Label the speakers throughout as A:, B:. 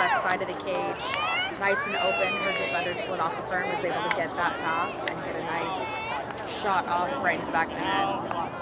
A: left side of the cage, nice and open. Her defender slid off of her and was able to get that pass and get a nice shot off right in the back of the net.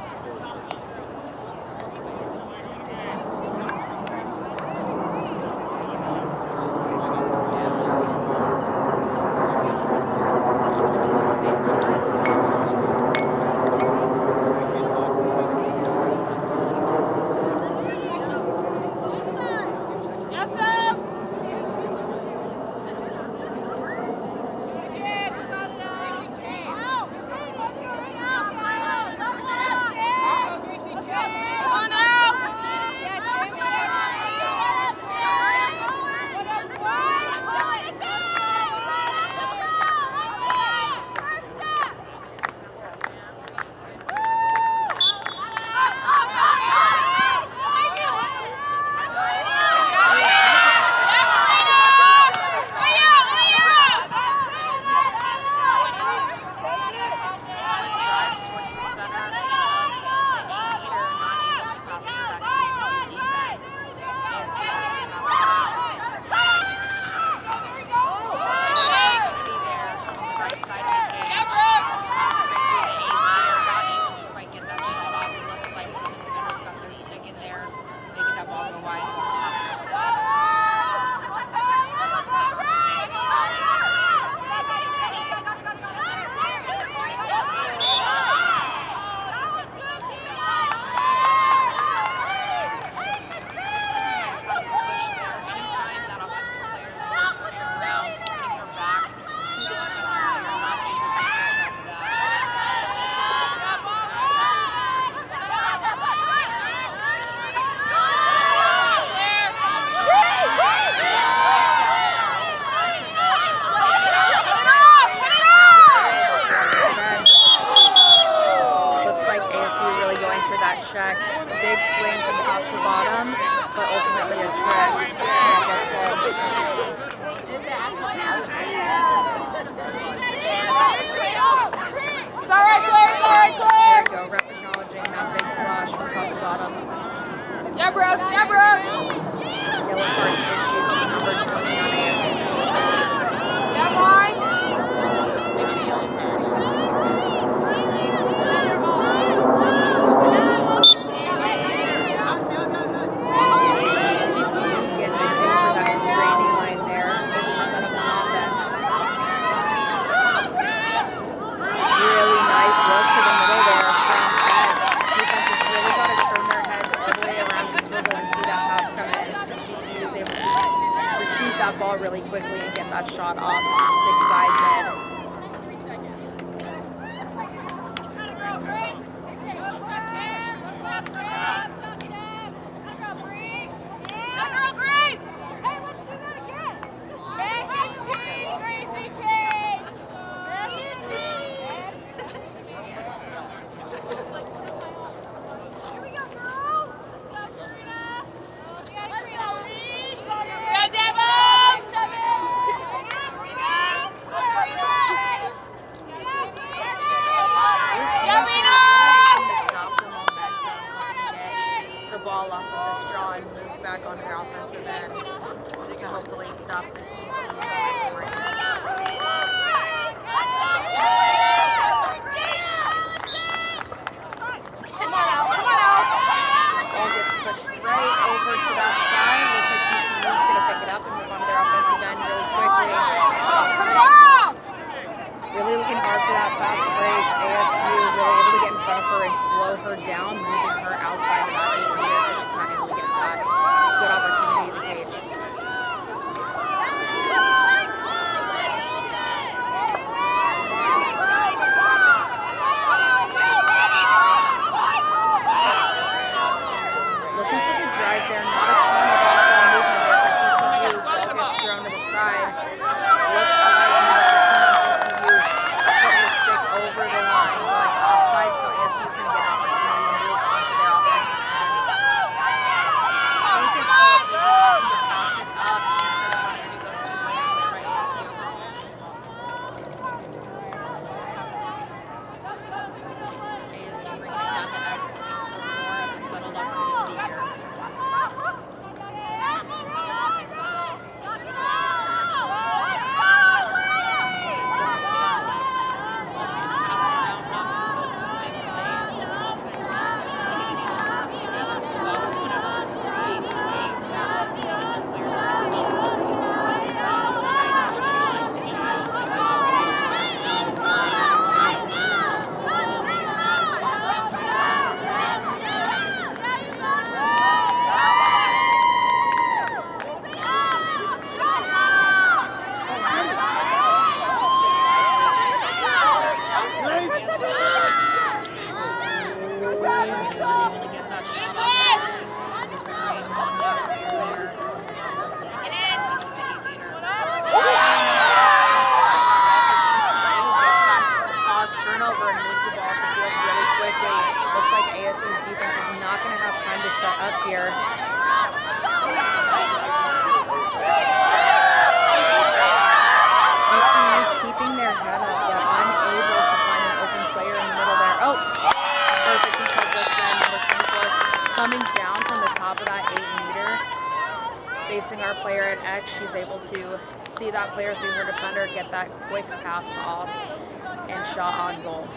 A: Check. Big swing from top to bottom, but ultimately a trick. That's good.
B: It's all right, Claire. It's all right, Claire.
A: There you go. Rep acknowledging that big slash from top to bottom.
B: Yeah, Brooke. Yeah, Brooke.
A: Yellow cards issued to number 20 on ASU's team.
B: Yeah, line.
A: That ball really quickly and get that shot off the stick side mid. Ball off of this draw and move back onto their offensive end to hopefully stop this GCU momentum right now. Ball gets pushed right over to that side. Looks like GCU is going to pick it up and move onto their offensive end really quickly. Really looking hard for that fast break. ASU really able to get in front of her and slow her down, moving her outside of that 8 meters so she's not able to get that good opportunity in the cage. Looking for the drive there, not a ton of off-ball movement there for GCU. Ball gets thrown to the side. Looks like over the line, going offside, so ASU is going to get an opportunity to move onto their offensive Facing our player at X, she's able to see that player through her defender, get that quick pass off, and shot on goal.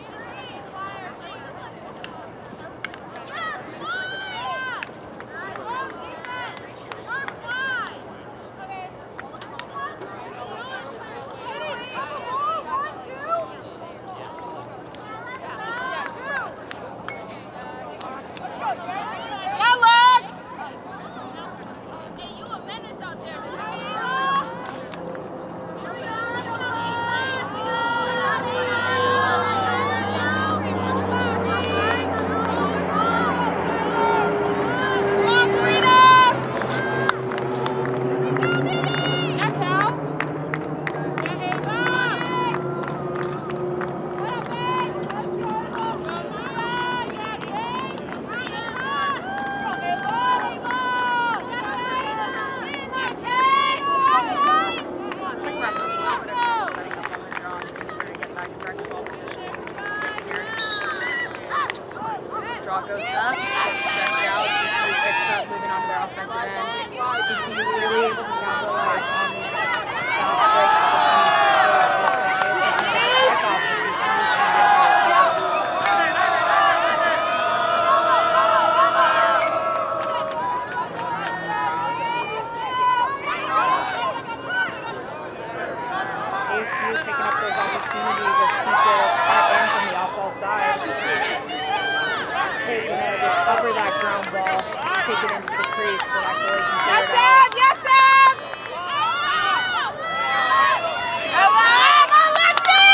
A: Draw goes up, gets checked out. GCU picks up, moving on to their offensive end. GCU really able to capitalize on these fast break opportunities. Looks like this is going to get a check off, but GCU's going to be able to recover. ASU picking up those opportunities as people cut in from the off-ball side. They're going to recover that ground ball, take it into the crease so that goalie can clear it out.
B: Yes, Sam! Come on, Lexi!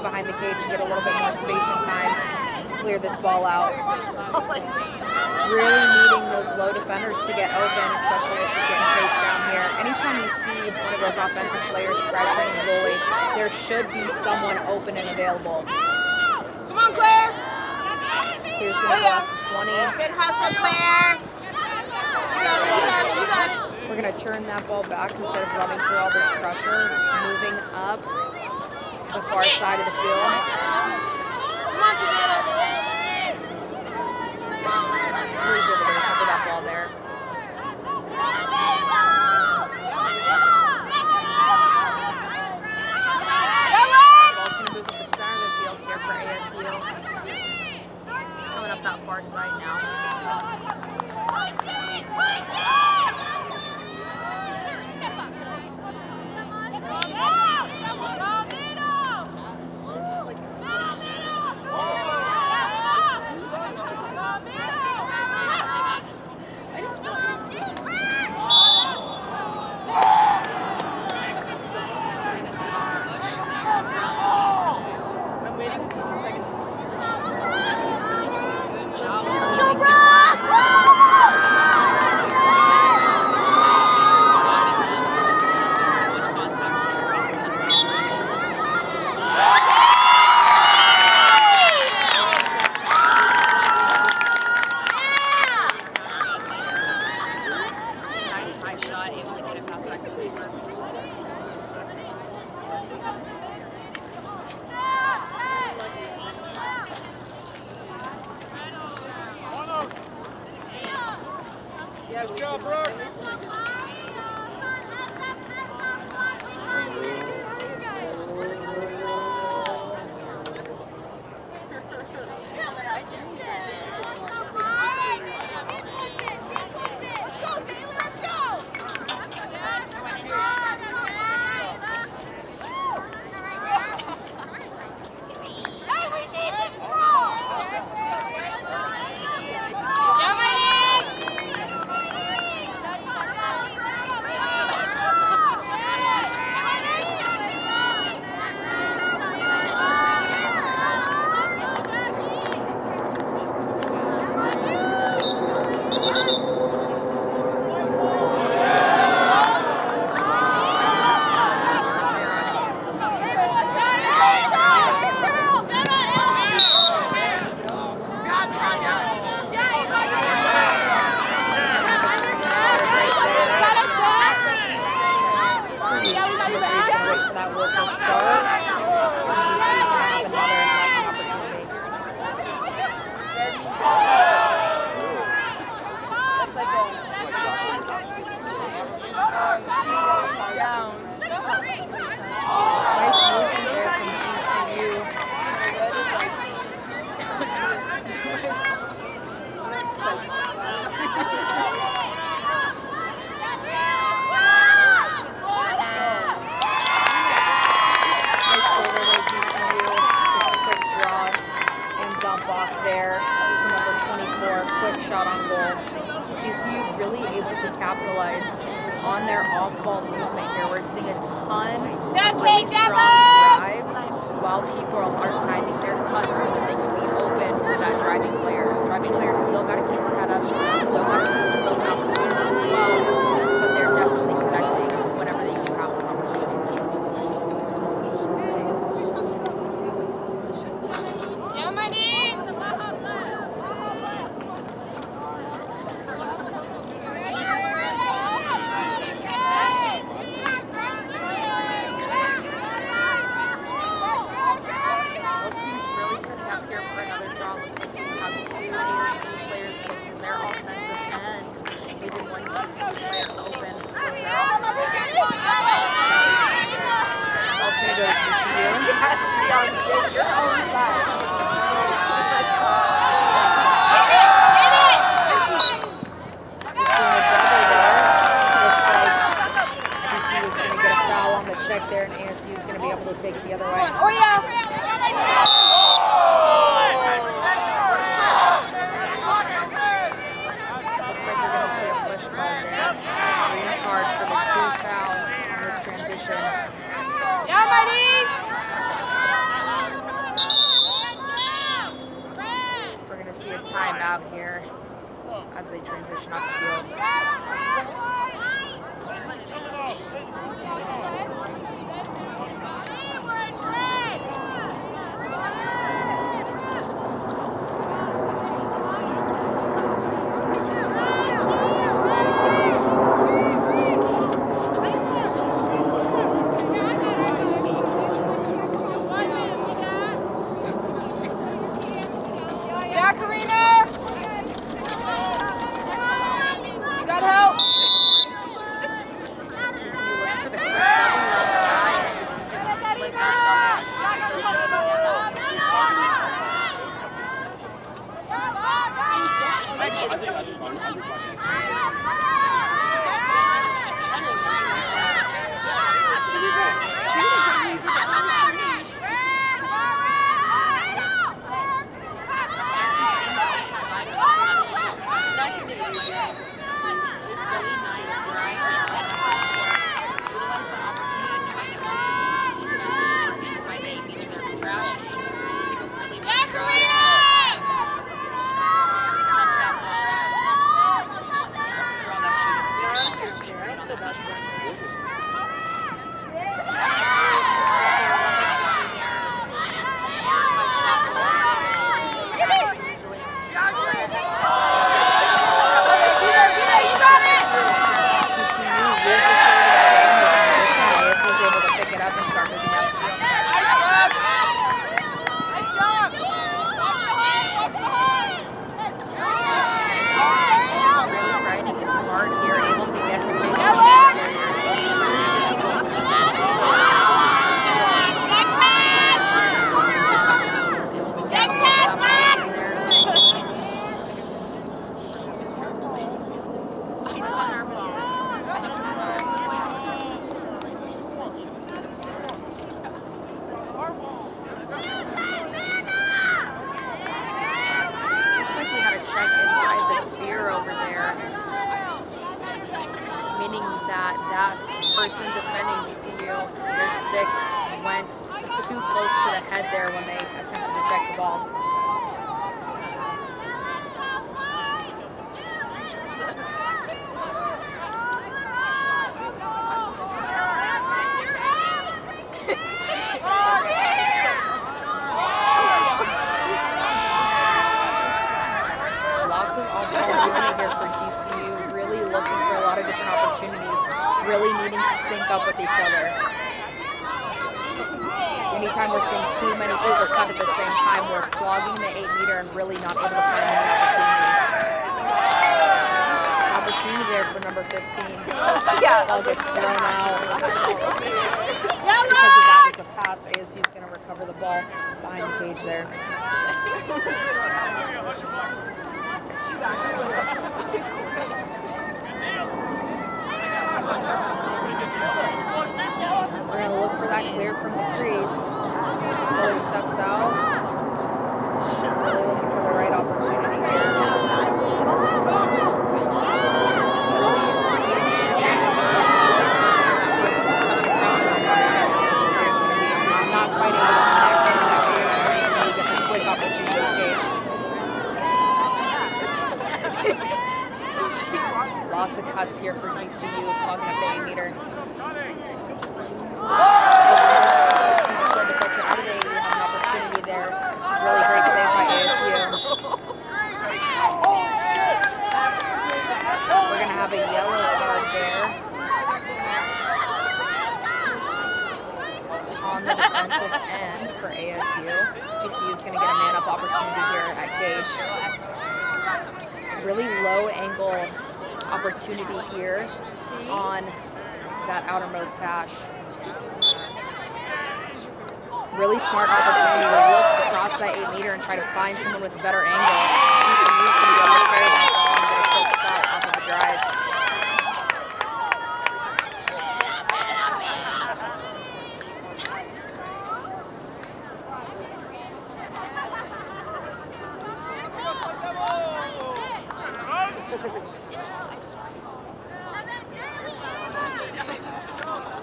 A: Behind the cage to get a little bit more space and time to clear this ball out. Really needing those low defenders to get open, especially as she's getting chased down here. Anytime you see one of those offensive players pressuring the goalie, there should be someone open and available.
B: Come on, Claire!
A: Here's going to go up to 20.
B: Good hustle, Claire! You got it.
A: We're going to turn that ball back instead of running through all this pressure, moving up the far side of the field. Who's able to recover that ball there? Ball's going to move up the center of the field here for ASU. Coming up that far side now. Good job, Brooke. That whistle start. GC's gonna have another attacking opportunity. Down. Nice movement there from GCU. There to number 24, quick shot on goal. GCU really able to capitalize on their off-ball movement here. We're seeing a ton of really strong drives while people are timing their cuts so that they can be open for that driving player. Driving players still got to keep their head up, still got to see those open opportunities as well, but they're definitely connecting whenever they do have those opportunities.
B: Yeah, money! Check there, and ASU is going to be able to take it the other way. Oh, yeah! Looks like we're going to see a push call there. Green card for the 2 fouls on this transition. Yeah, buddy! We're going to see a timeout here as they transition off the field.
A: person defending GCU. Their stick went too close to the head there when they attempted to check the ball. Lots of off-ball movement here for GCU, really looking for a lot of different opportunities, really needing to sync up with each other. Anytime we're seeing too many people cut at the same time, we're clogging the 8-meter and really not able to find any opportunities. Opportunity there for number 15. Ball gets thrown out. Because of that is a pass. ASU is going to recover the ball behind the cage there. We're going to look for that clear from the crease. Really steps out. Really looking for the right opportunity here. Really in position for her to look for where that person was coming pressure from. It's going to be not quite able to connect in that case. So he gets a quick opportunity to cage. Lots of cuts here for GCU, clogging up the 8-meter. Trying to filter out of the 8, we have an opportunity there. Really great save by ASU. We're going to have a yellow card there on the defensive end for ASU. GCU is going to get a man-up opportunity here at cage. Really low angle opportunity here on that outermost hash. Really smart opportunity to look across that 8-meter and try to find someone with a better angle. GCU is going to be able to carry that ball and get a quick shot off of the drive.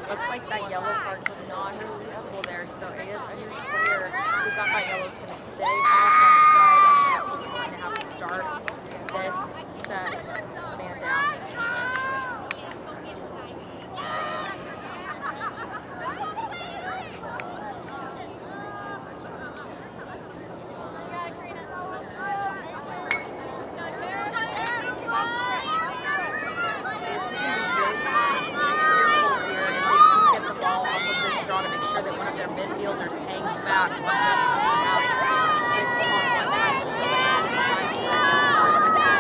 A: Looks like that yellow card's non-releasable there, so ASU's player who got that yellow is going to stay off on the side, and ASU's going to have to start this set man down. To make sure that one of their midfielders hangs back since they only have 6 on one side of the field at any time for that yellow card.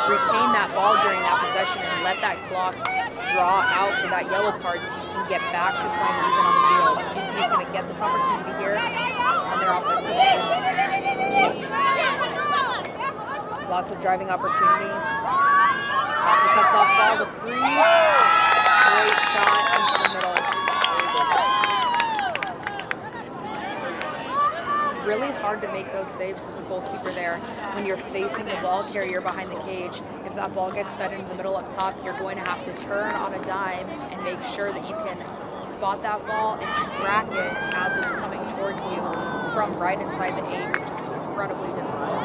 A: Retain that ball during that possession and let that clock draw out for that yellow card so you can get back to playing even on the field. GCU is going to get this opportunity here on their offensive end. Lots of driving opportunities. Lots of cuts off ball to 3. Great shot into the middle. Really hard to make those saves as a goalkeeper there when you're facing the ball carrier behind the cage. If that ball gets fed into the middle up top, you're going to have to turn on a dime and make sure that you can spot that ball and track it as it's coming towards you from right inside the 8, which is incredibly difficult.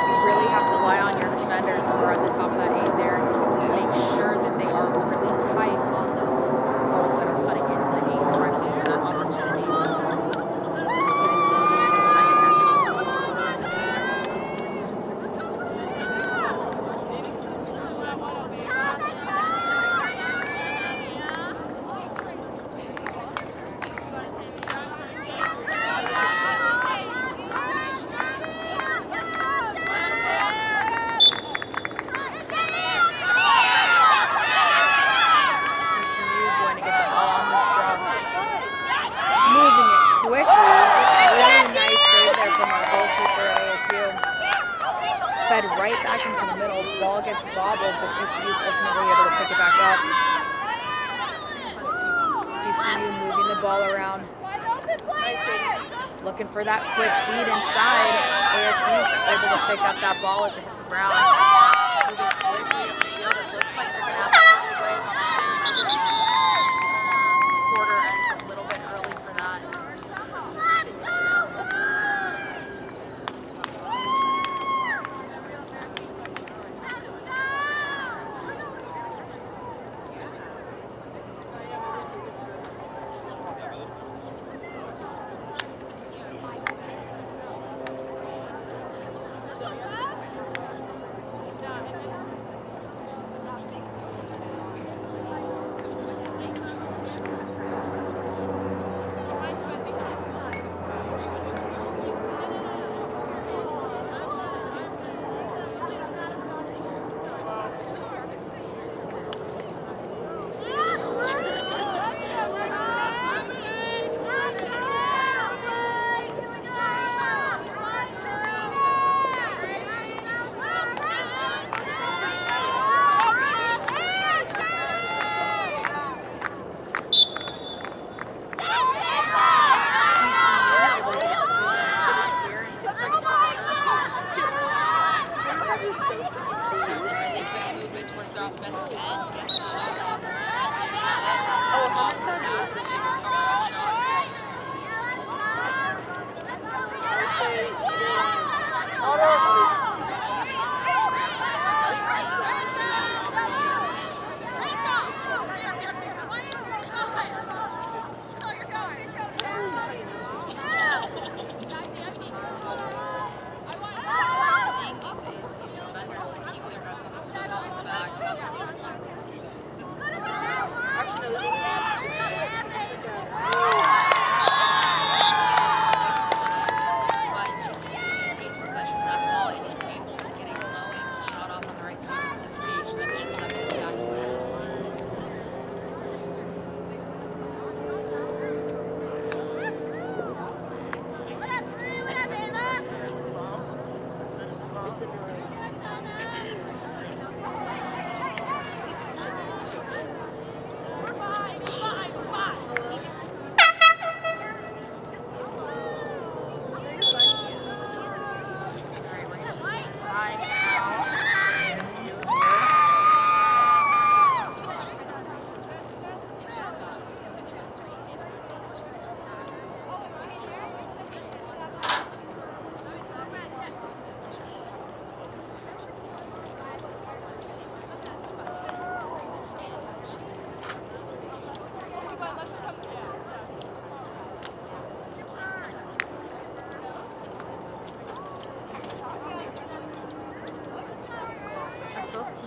A: You really have to rely on your defenders who are at the top of that 8 there to make sure that they are really tight on those balls that are cutting into the 8 and trying to look for that opportunity.
B: right back into the middle. Ball gets bobbled, but GCU is ultimately able to pick it back up. GCU moving the ball around. Looking for that quick feed inside. ASU's able to pick up that ball as it hits the ground. Moving quickly up the field. It looks like they're going to have a fast break opportunity. Quarter ends a little bit early for that.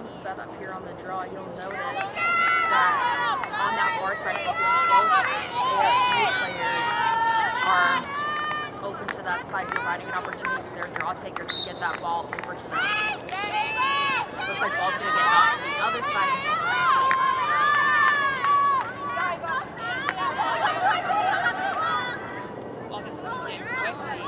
B: Set up here on the draw, you'll notice that on that far side of the field, both ASU players are open to that side, providing an opportunity for their draw taker to get that ball over to them. Looks like ball's going to get knocked to the other side of GCU's field. Ball gets moved in quickly.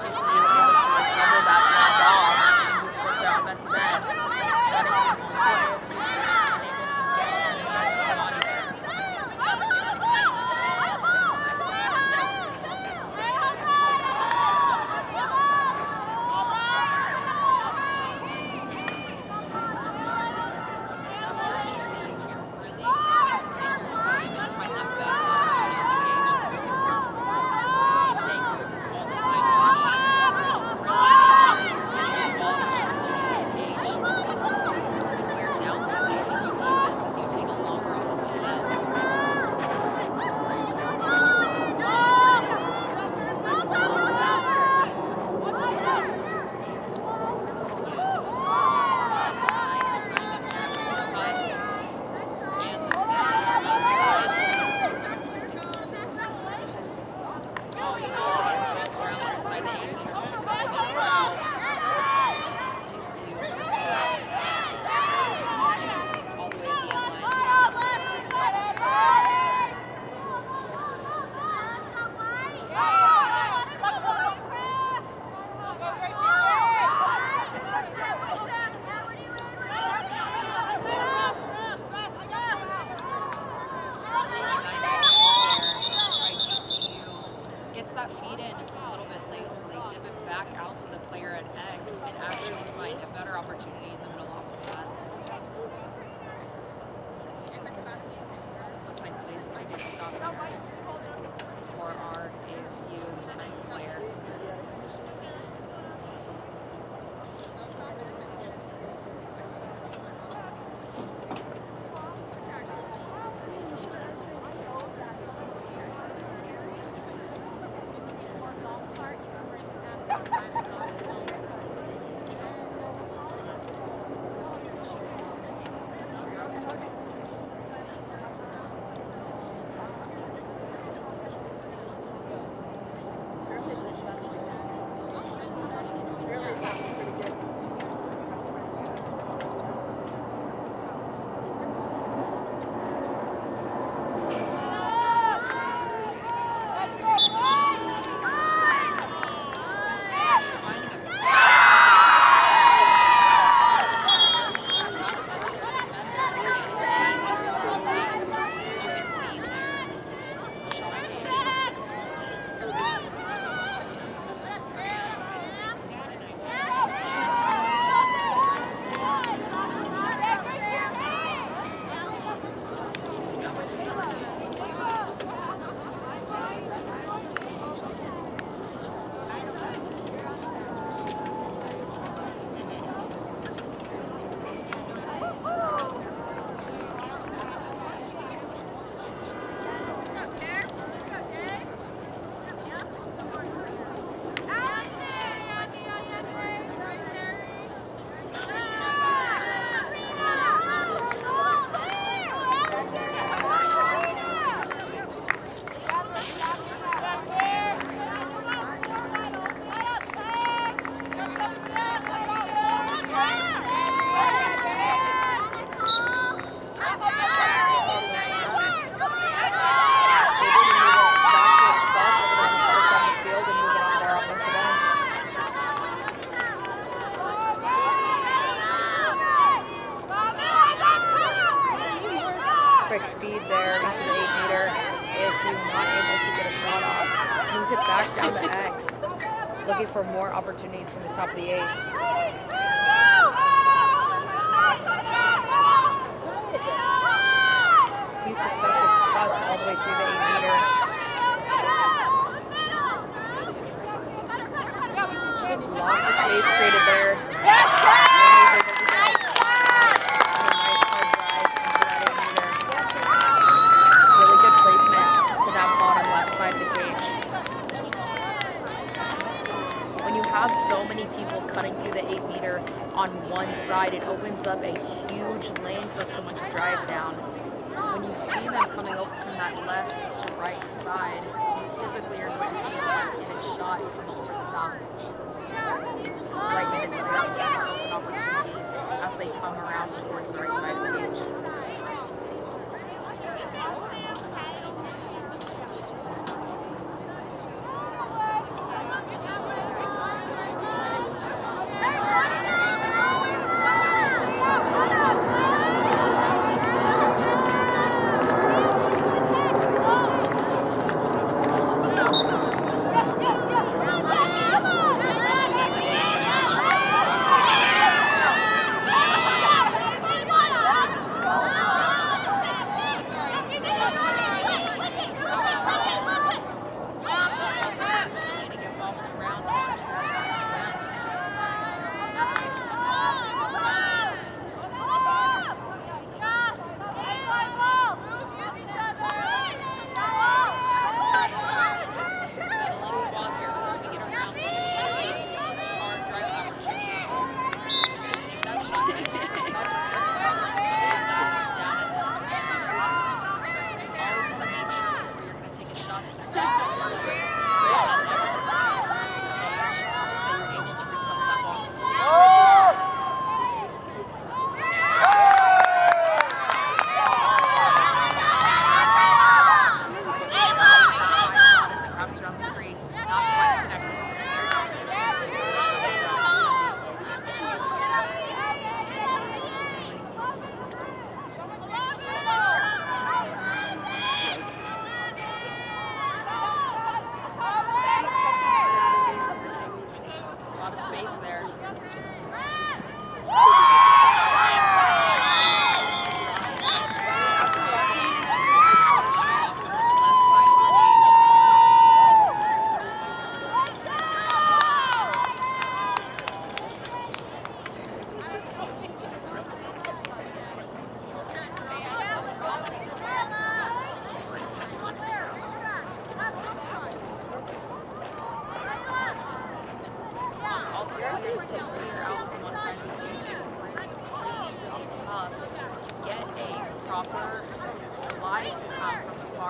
B: GCU able to recover that ball.
A: perfect feed there into the 8 meter. ASU not able to get a shot off. Moves it back down to X. Looking for more opportunities from the top of the 8. A few successive cuts all the way through the 8 meter. Lots of space created there. So many people cutting through the 8 meter on one side, it opens up a huge lane for someone to drive down. When you see them coming over from that left to right side, you typically are going to see a left-handed shot come over the top. Right-handed players have open opportunities as they come around towards the right side of the cage.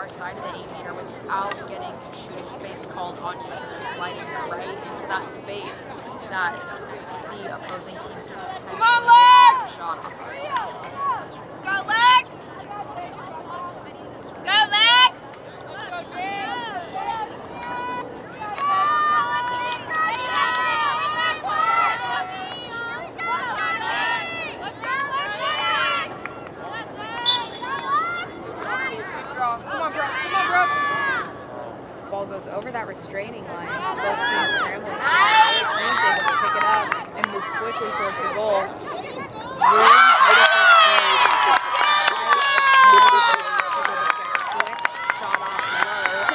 A: Side of the 8 meter without getting shooting space called on you, since you're sliding right into that space that the opposing team could potentially get a shot off of.
C: Let's go, Lex! Go, Lex!
A: Ball goes over that restraining line. Both teams scrambling. Nice! Teams able to pick it up and move quickly towards the goal. Really beautiful play. Quick shot off low.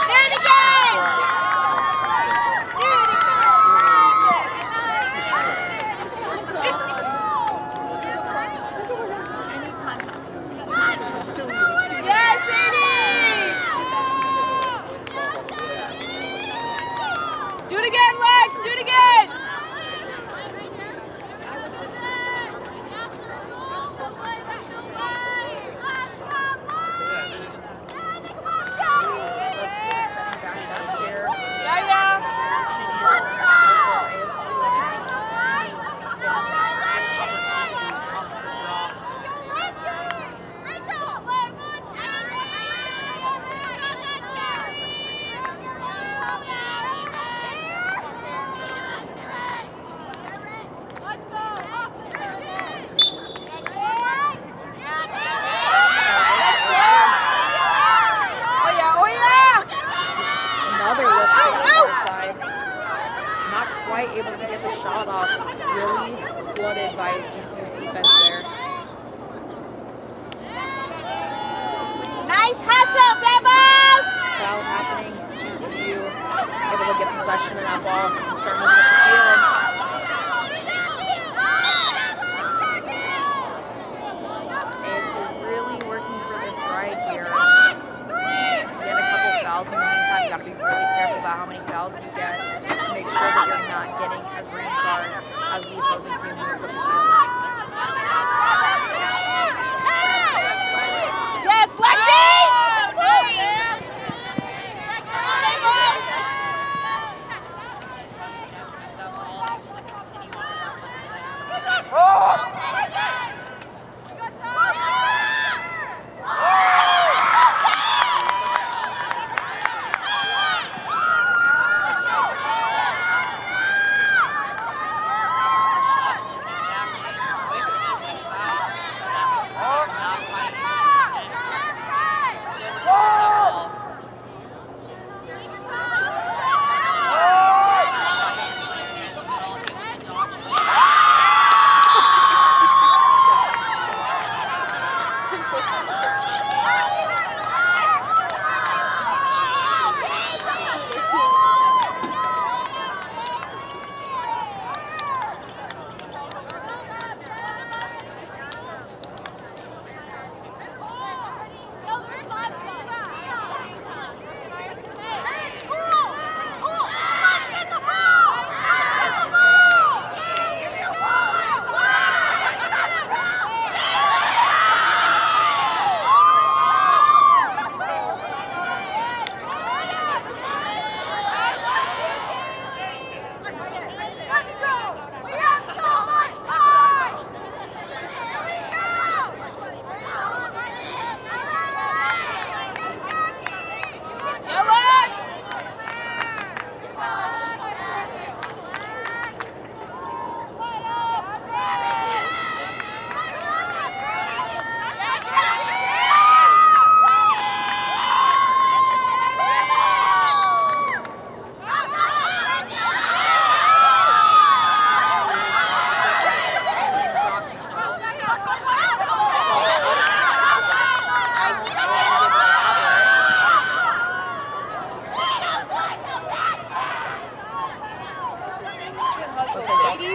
C: Do it again! Do it again! Yes, Sadie! Do it again, Lex! Do it again!
A: flooded by GCU's defense there.
C: Nice hustle, Devils!
A: Foul happening. GCU able to get possession of that ball and start moving up the field. ASU's really working for this ride here. Get a couple fouls in the meantime. You got to be really careful about how many fouls you get to make sure that you're not getting a green card as the opposing team moves up the field.
C: Yes, Lexi!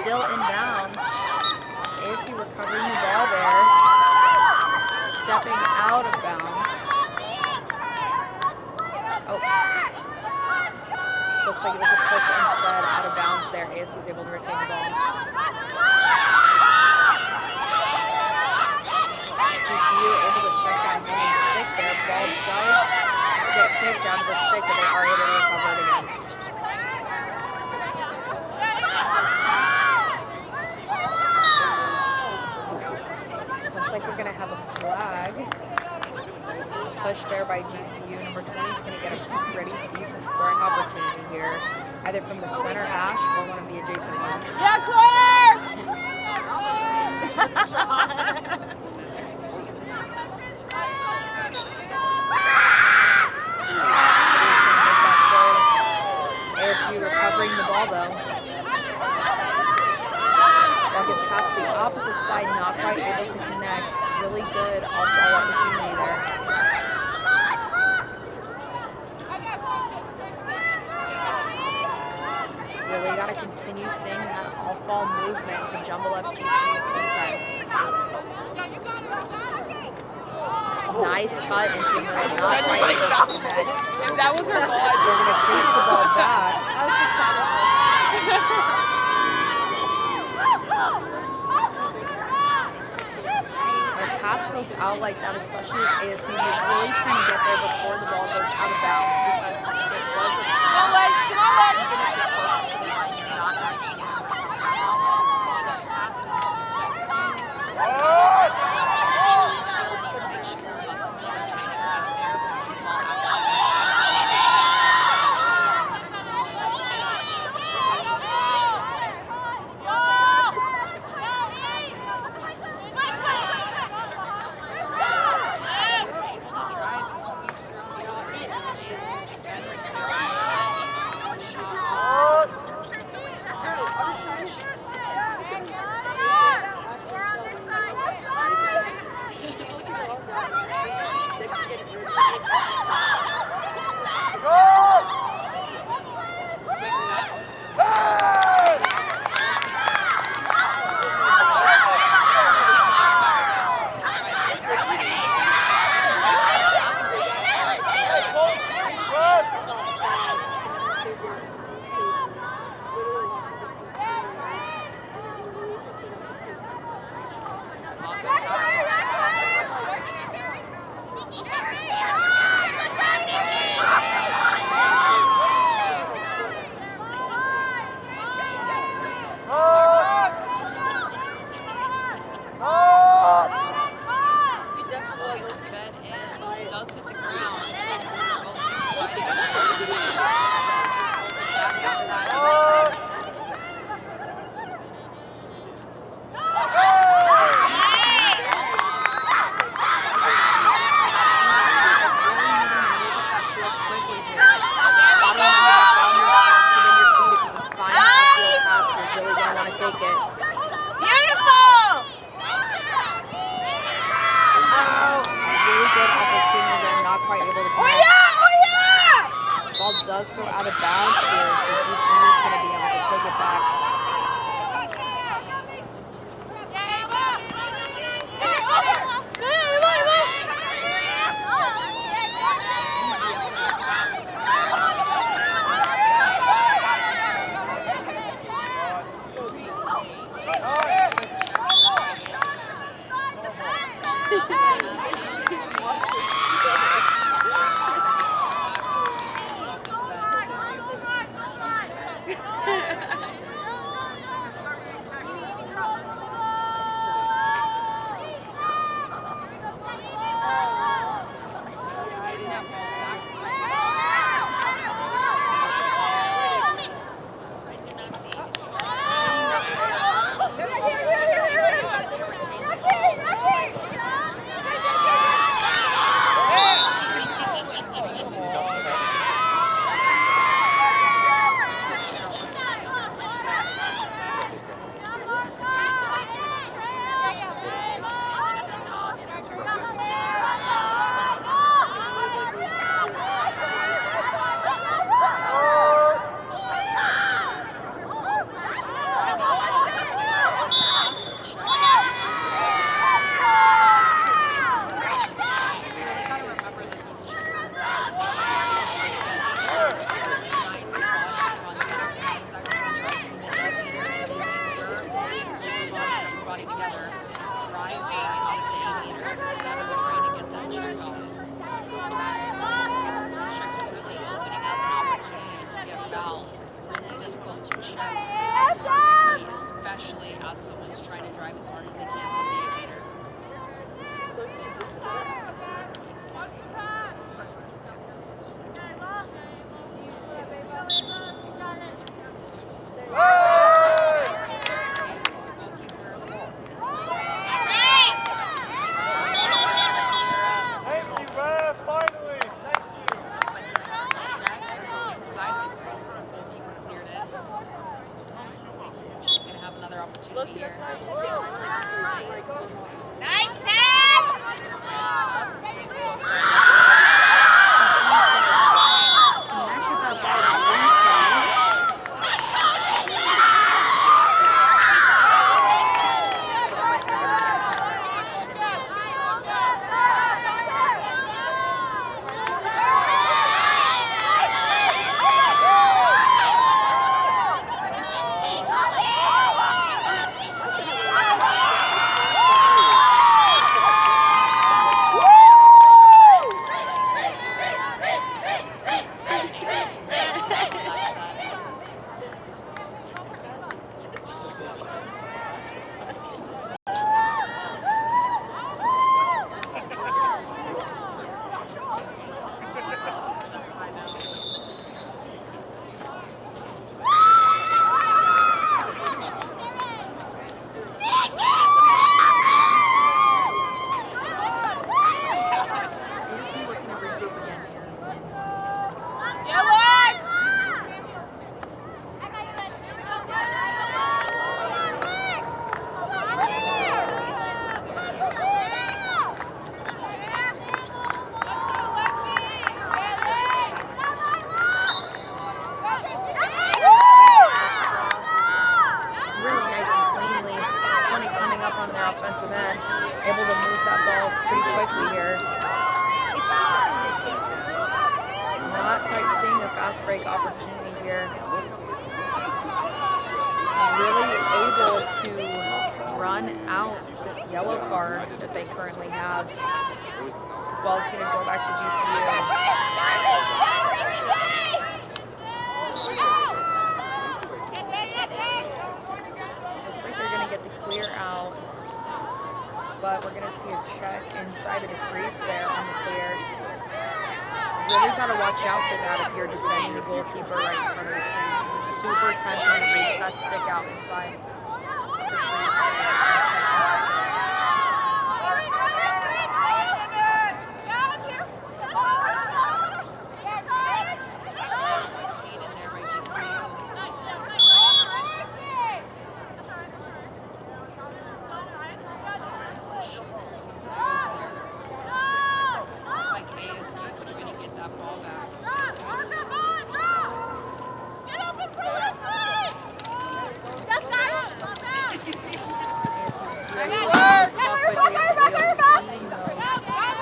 A: Still inbounds. ASU recovering the ball there. Stepping out of bounds. Oh. Looks like it was a push instead, out of bounds there. ASU's able to retain the ball. GCU able to check that winning stick there. Ball does get kicked out of the stick, but they are able to recover it again. Looks like we're going to have a flag. Push there by GCU. Number 20 is going to get a pretty decent scoring opportunity here, either from the center hash or one of the adjacent ones.
C: Yeah, Claire!
A: ASU recovering the ball though. Ball gets past the opposite side, not quite able to connect. Really good off-ball opportunity there. Really got to continue seeing that off-ball movement to jumble up GCU's defense. Nice cut into the middle, not quite able to connect.
C: If that was her goal, I'd
A: They're going to chase the ball back. When a pass goes out like that, especially with ASU, you're really trying to get there before the ball goes out of bounds, because it was a pass. Even if you're closest to the line, you're not actually going to recover that ball. So on those passes that do you still need to make sure you're hustling and trying to get there before the ball actually gets out of bounds. ASU's defenders here are not able to get a shot off. Does go out of bounds here, so DC is going to be able to take it back. field pretty quickly here. Not quite seeing a fast break opportunity here. Really able to run out this yellow card that they currently have. The ball's going to go back to GCU. Looks like they're going to get the clear out, but we're going to see a check inside of the crease there on the clear. Really got to watch out for that if you're defending the goalkeeper right in front of the crease. It's super tempting to reach that stick out inside of the crease there and check that stick. Feet in there by GCU. Attempts to shoot through some holes there. Looks like ASU's trying to get that ball back.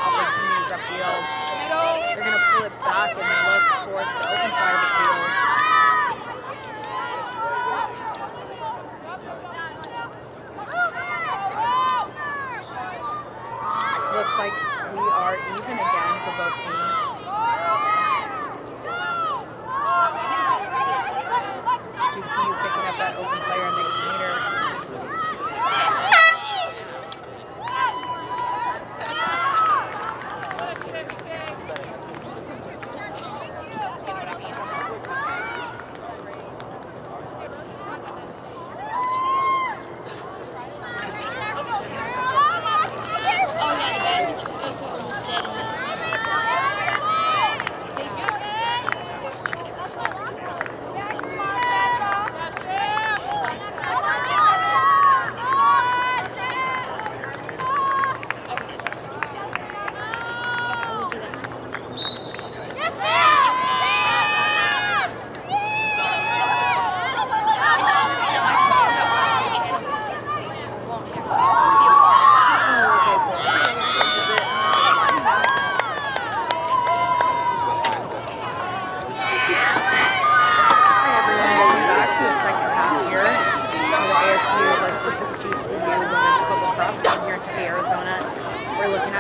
A: Opportunities upfield. They're going to pull it back and look towards the open side of the field. Looks like we are even again for both teams. GCU picking up that open player in the meter.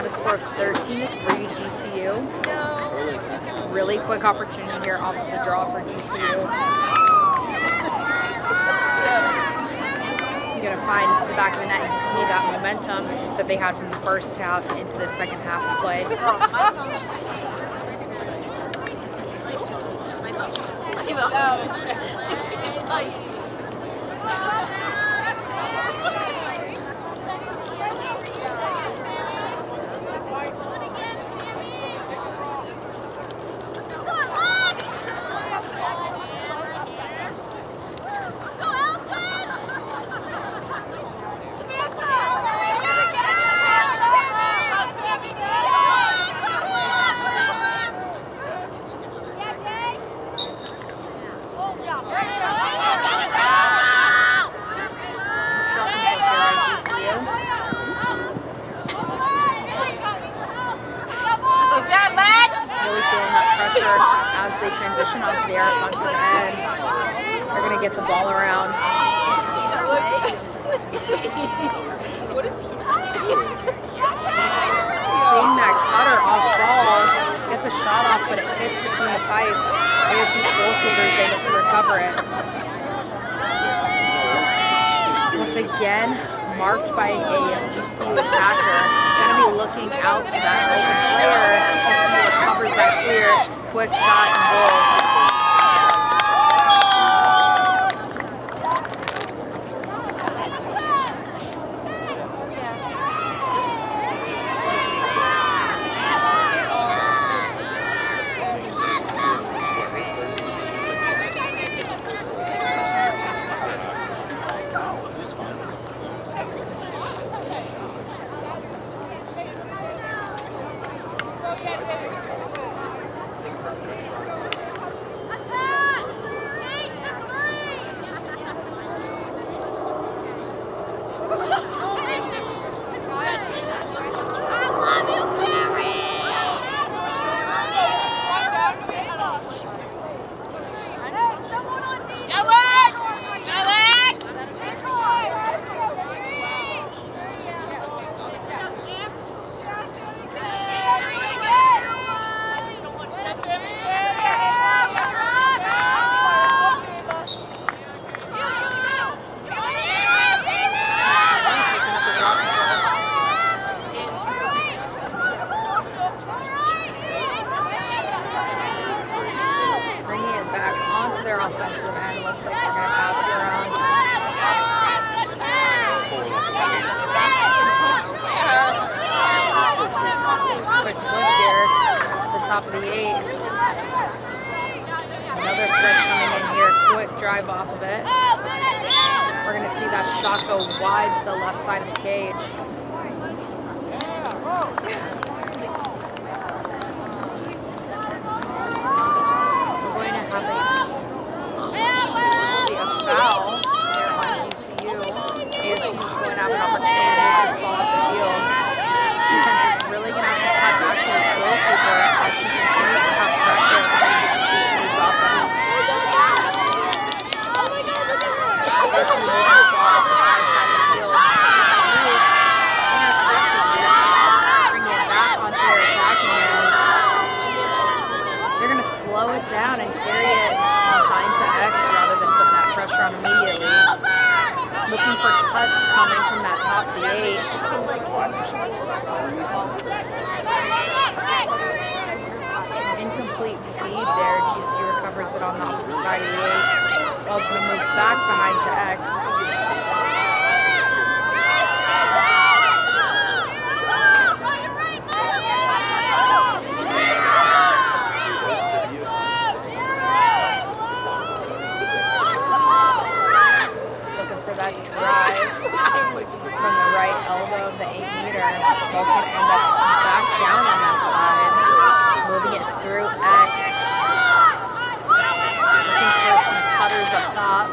A: Score of 13-3 GCU. Really quick opportunity here off of the draw for GCU. You're going to find the back of the net and continue that momentum that they had from the first half into the second half of play. As they transition onto the offensive end, they're going to get the ball around. Seeing that cutter off ball, gets a shot off, but it fits between the pipes. ASU's goalkeeper is able to recover it. Once again, marked by a GCU attacker. Going to be looking out for that open player. GCU recovers that clear. Quick shot and goal. offensive end. Looks like they're going to pass it around. Quick flip here, the top of the 8. Another flip coming in here, quick drive off of it. We're going to see that shot go wide to the left side of the cage. We're going to have a foul here on GCU. ASU's going to have an opportunity to move this ball up the field. Defense is really going to have to cut back to this goalkeeper as she continues to have pressure from GCU's offense. This is moving the ball up the far side of the field. GCU intercepting it, bringing it back onto their attacking end. They're going to slow it down and carry it behind to X rather than putting that pressure on immediately. Looking for cuts coming from that top of the 8. Incomplete feed there. GCU recovers it on the opposite side of the 8. Ball's going to move back behind to X. Looking for that drive from the right elbow of the 8-meter. Ball's going to end up back down on that side. Moving it through X. Looking for some cutters up top.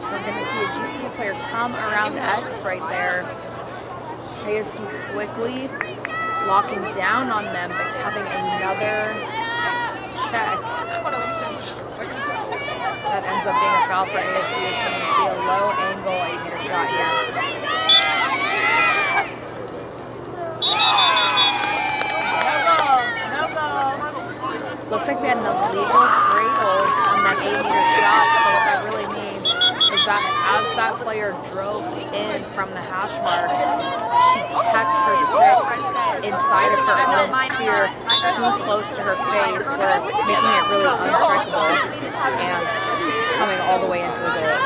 A: We're going to see a GCU player come around X right there. ASU quickly locking down on them, but having another check. That ends up being a foul for ASU, so we're going to see a low angle 8-meter shot here.
C: No goal.
A: Looks like we had an illegal cradle on that 8-meter shot, so what that really means is that as that player drove in from the hash marks, she kept her stick inside of her own sphere too close to her face, where making it really untrackable and coming all the way into the goal.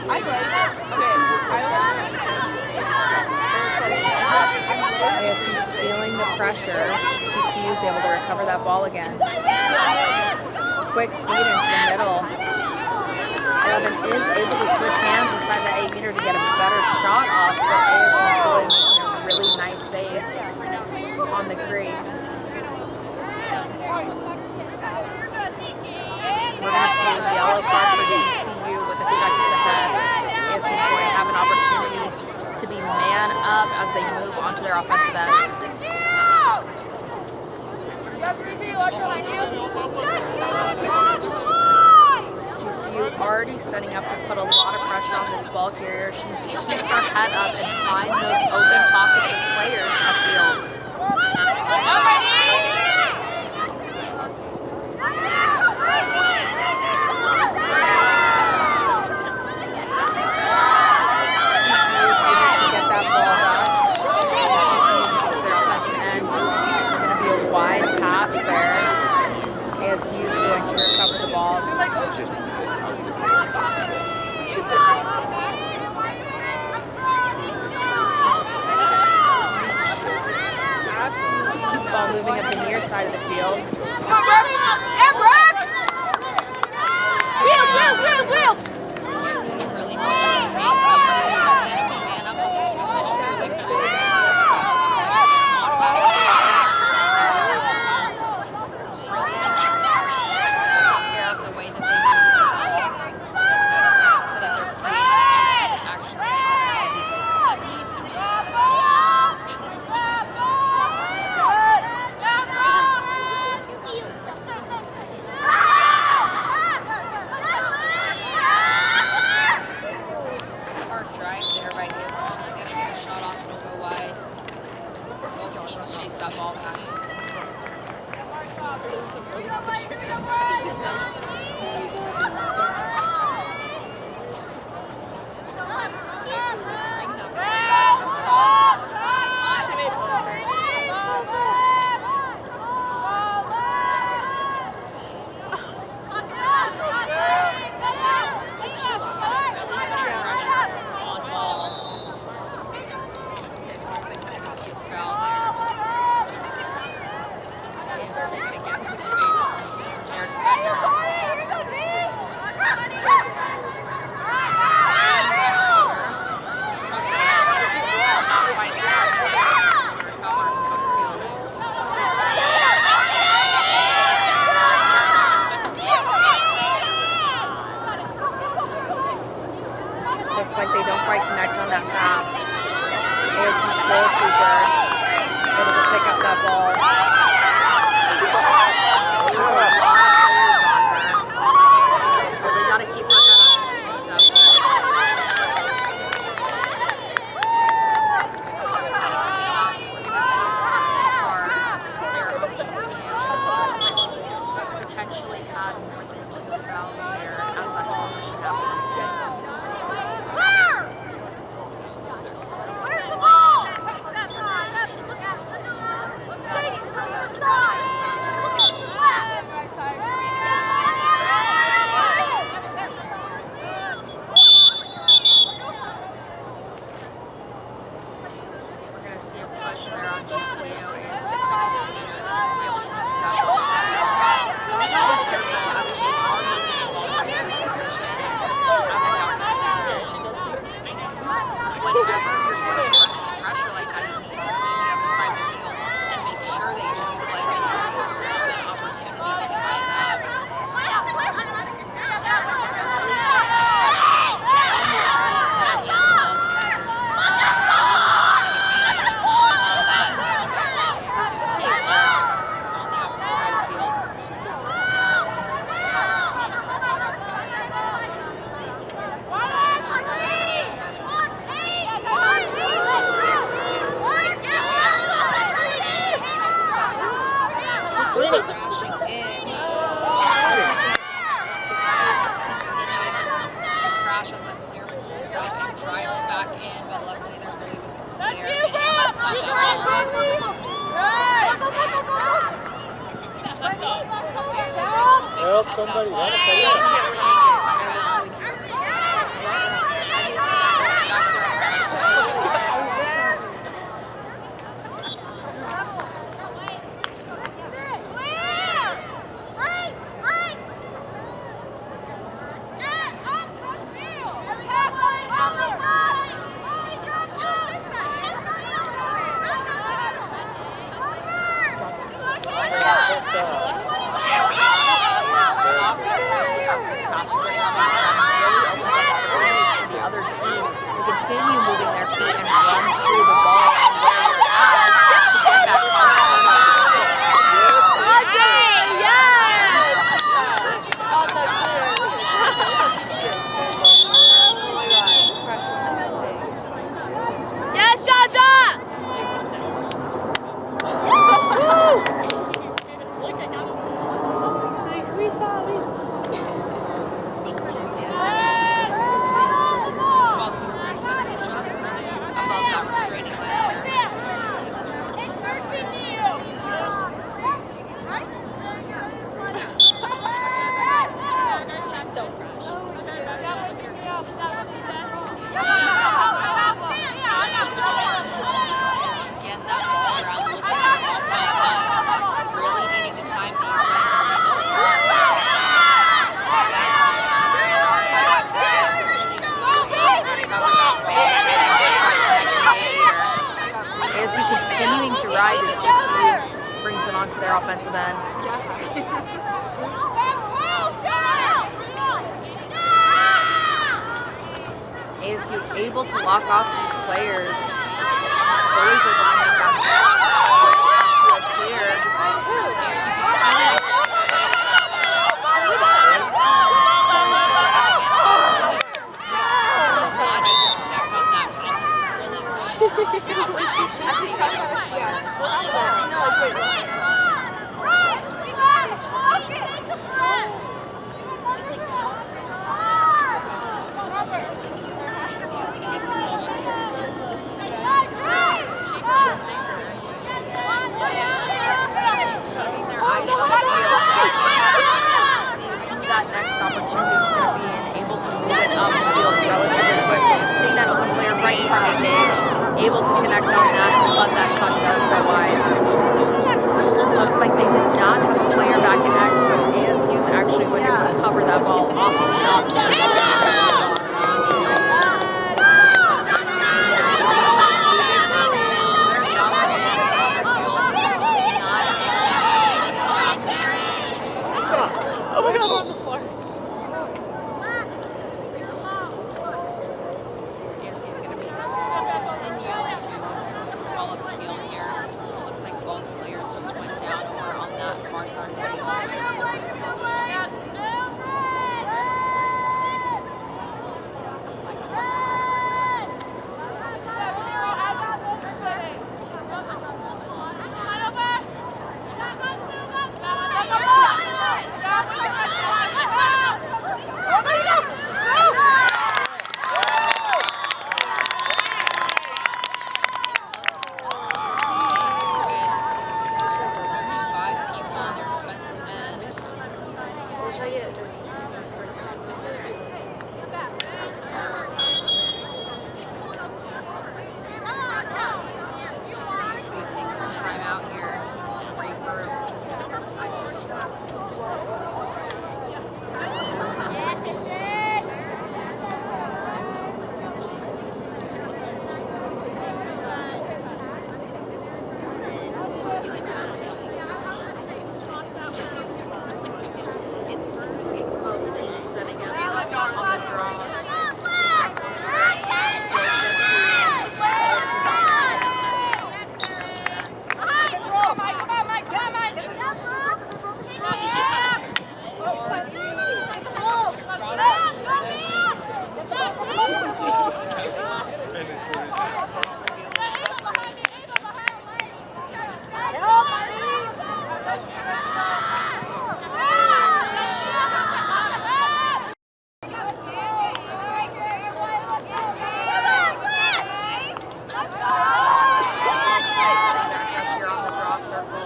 C: I like it. Okay.
A: ASU feeling the pressure. GCU is able to recover that ball again. Quick feed into the middle. 11 is able to switch hands inside the 8-meter to get a better shot off, but ASU's goalie making a really nice save on the crease. We're going to see a yellow card for GCU with a check to the head. ASU's going to have an opportunity to be man up as they move onto their offensive end. GCU already setting up to put a lot of pressure on this ball carrier. She needs to keep her head up and find those open pockets of players upfield. GCU is able to get that ball back. Into their offensive end. Going to be a wide pass there. ASU is going to recover the ball. Ball moving up the near side of the field.
C: Come on, Brooke! Yeah, Brooke! Wheel!
B: Really pushing the pace here, but then if we man up on this transition, so they can go into take care of the way that they move the ball so that they're creating space and actually that needs to be. Hard drive there by his, and she's going to get a shot off and it'll go wide. Both teams chase that ball back. goalkeeper able to pick up that ball. There's a lot of players on her. Really got to keep her head up and just move that ball. Potentially had more than 2 fouls there as that transition happened.
D: Where's the ball?
B: We're going to see a push there on DCU. Is he's going to continue to be able to move that ball back. Really got to be careful as you are moving the ball during your transition as the offensive team. Whenever you're going to run into pressure like that, you need to see the other side of the field and make sure that you're utilizing every open opportunity that you might have. Crashing in. Looks like continuing to crash as that player pulls out and drives back in, but luckily there really wasn't there and able to stop that ball.
E: Help somebody run a play.
B: Inside bounds. Back to their offensive play. Stop the play as these passes are coming to them. Really opens up opportunities for the other team to continue moving their feet and run through the ball and where you're at to get that cross turnover.
C: Yes, Jaja!
B: Ball's going to reset to just above that restraining line there. She's so fresh. Getting that ball around, looking for off-ball cuts, really needing to time these nicely. As he continuing to ride as GCU brings it onto their offensive end. ASU able to lock off these players. Zoe's able to make that field clear. ASU continuing to see the players up there. Looks like we're having an opportunity there. Not able to connect on that pass. It was really good. Appreciation to see that open player. Keeping their eyes on the field, to see who that next opportunity is going to be and able to move it up the field relatively quickly. Seeing that open player right in front of the cage, able to connect on that, but that shot does go wide. Looks like they did not have a player back in X, so ASU is actually going to recover that ball off the shot. ASU's going to continue to Here on the draw circle.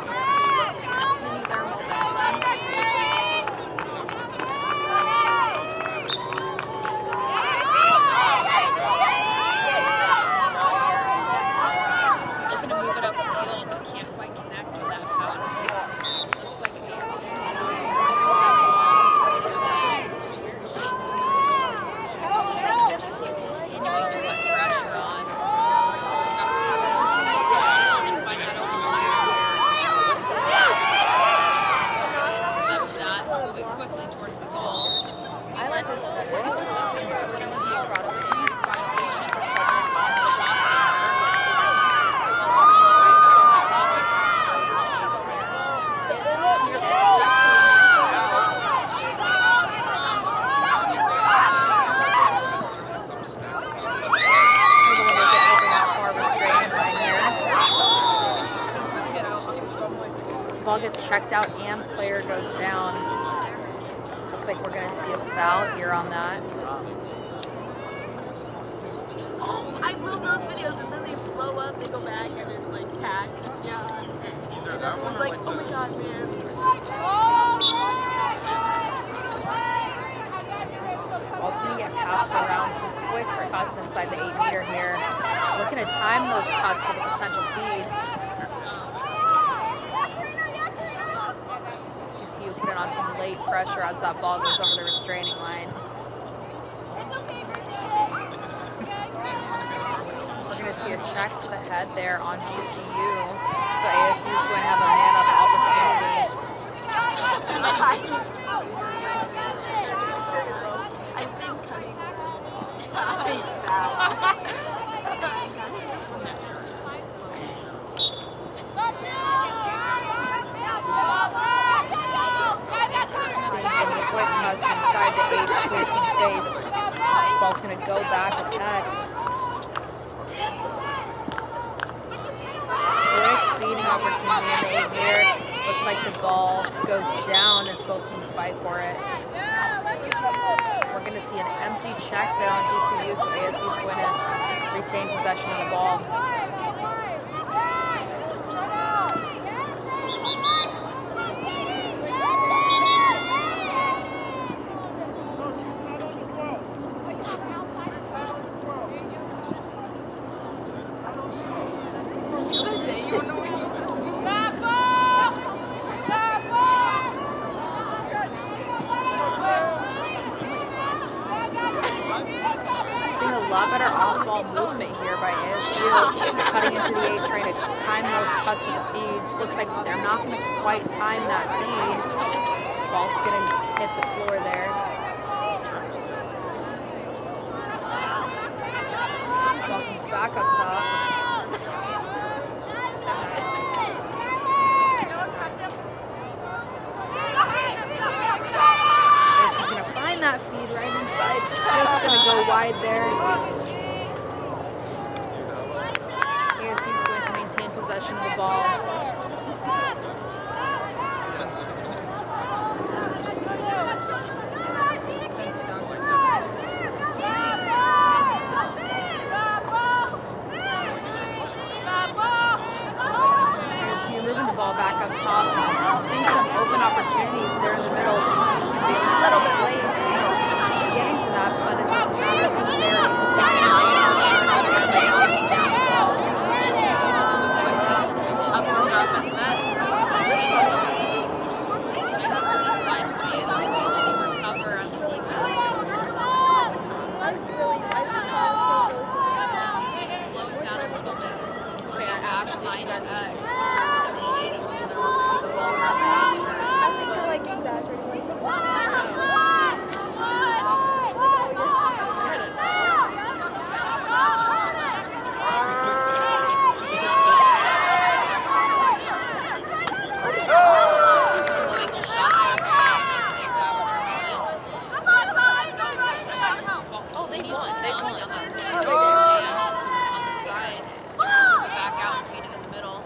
B: ASU looking to continue their momentum. Looking to move it upfield, but can't quite connect with that pass. Looks like ASU is going to be working with that ball. GCU continuing to put pressure on. And find that open player here. Intercept that, move it quickly towards the goal.
A: I like this.
B: We're going to see a product crease violation on the shot taker. He successfully makes it out.
A: Ball gets checked out and player goes down. Looks like we're going to see a foul here on that.
C: Oh, I love those videos, and then they blow up, they go back, and it's like packed. Yeah.
D: Either that one or
C: Like, oh my god, man.
A: Ball's going to get passed around, some quick cuts inside the 8-meter here. Looking to time those cuts with a potential feed. GCU putting on some late pressure as that ball goes over the restraining line. We're going to see a check to the head there on GCU. So ASU is going to have a man-up opportunity.
C: I think cutting
A: Some quick cuts inside the 8 to clear some space. Ball's going to go back with X. Quick feeding opportunity in the 8-meter. Looks like the ball goes down as both teams fight for it. We're going to see an empty check there on GCU, so ASU is going to retain possession of the ball. Seeing a lot better off-ball movement here by ASU, cutting into the 8, trying to time those cuts with the feeds. Looks like they're not going to quite time that feed. Ball's going to hit the floor there. Ball comes back up top. ASU's going to find that feed right inside. Just going to go wide there. ASU's going to maintain possession of the ball. ASU moving the ball back up top. Seeing some open opportunities there in the middle. GCU's going to be a little bit late getting to that, but it doesn't matter because they're able to take the lead and down the ball.
B: Up towards our offensive end. Nice early slide from ASU, able to recover as a defense. Just using to slow it down a little bit. Push it back behind an X. 17 over the ball around that 8-meter.
C: I think you're like exaggerating.
B: Angle shot there. Save that with our helmet. Oh, they won. They won down that lane. On the side. Move it back out and feed it in the middle.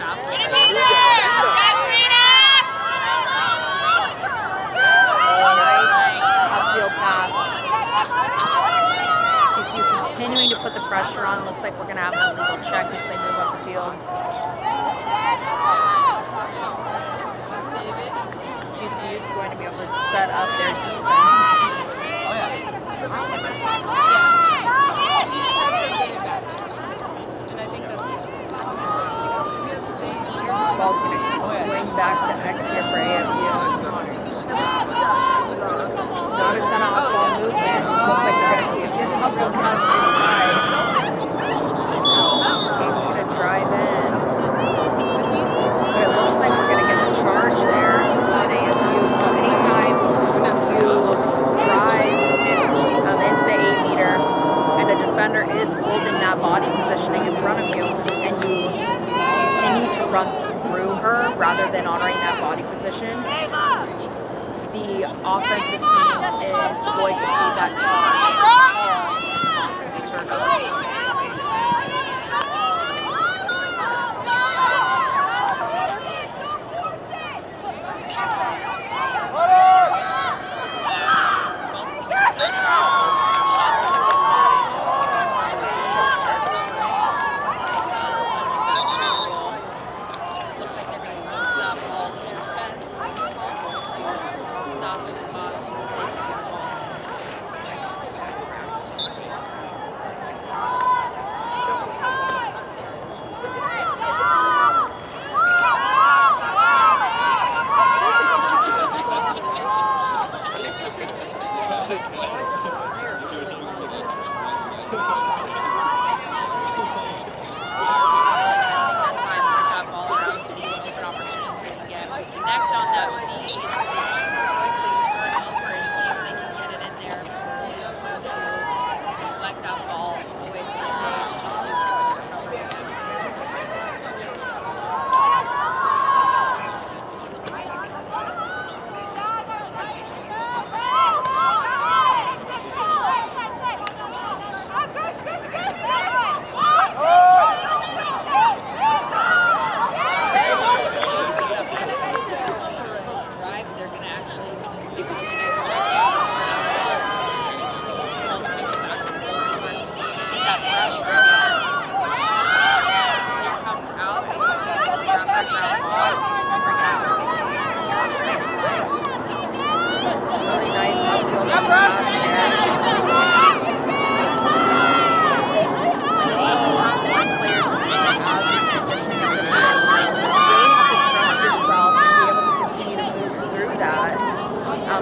B: passes.
A: Nice upfield pass. GCU continuing to put the pressure on. Looks like we're going to have an illegal check as they move up the field. GCU is going to be able to set up their defense. Ball's going to swing back to X here for ASU. Not a ton of off-ball movement. Looks like we're going to see a couple cuts inside. Gabe's going to drive in. So it looks like we're going to get the charge there on ASU. So anytime you drive into the 8-meter and the defender is holding that body positioning in front of you and you continue to run through her rather than honoring that body position, the offensive team is going to see that charge and the ball's going to be turned over to the defense.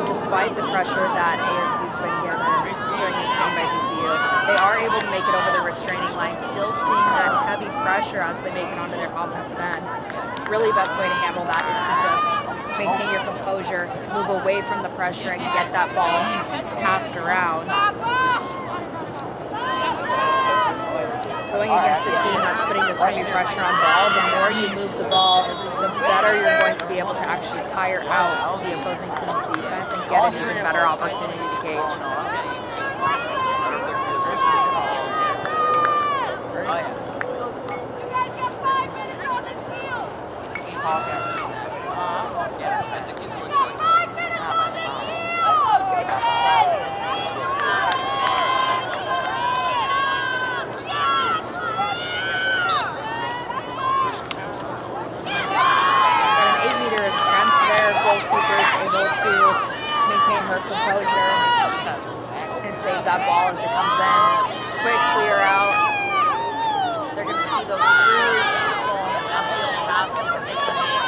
A: Despite the pressure that ASU's been given during this game by GCU, they are able to make it over the restraining line, still seeing that heavy pressure as they make it onto their offensive end. Really best way to handle that is to just maintain your composure, move away from the pressure, and get that ball passed around. Going against a team that's putting this heavy pressure on ball, the more you move the ball, the better you're going to be able to actually tire out the opposing team's defense and get an even better opportunity to gauge. Her composure and save that ball as it comes in. Quick clear out. They're going to see those really beautiful upfield passes that they can make